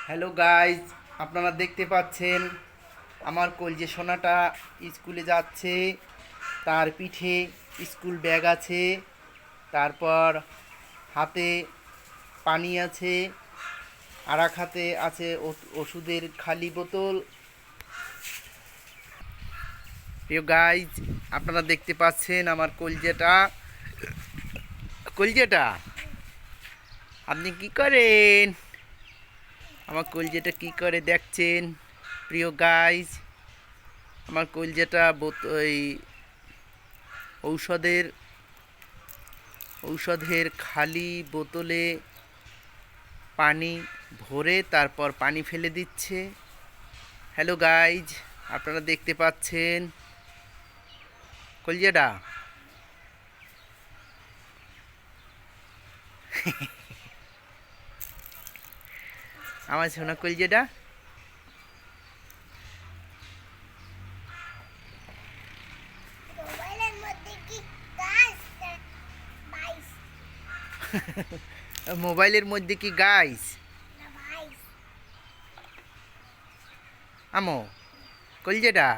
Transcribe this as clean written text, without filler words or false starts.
Hello guys, আপনারা দেখতে পাচ্ছেন আমার কলজে সোনাটা স্কুলে যাচ্ছে। তার পিঠে স্কুল ব্যাগ আছে, তারপর হাতে পানি আছে, আর এক হাতে আছে ওষুধের খালি বোতল। প্রিয় গাইজ, আপনারা দেখতে পাচ্ছেন আমার কলজেটা। কলজেটা আপনি কি করেন? আমার কলজেটা কি করে দেখছেন প্রিয় গাইজ? আমার কলজেটা এই ঔষধের খালি বোতলে পানি ভরে তারপর পানি ফেলে দিচ্ছে। হ্যালো গাইজ, আপনারা দেখতে পাচ্ছেন কলজেটা। আমার সোনা কলজেটা। মোবাইলের মধ্যে কি গাইস? আমো কলজেটা।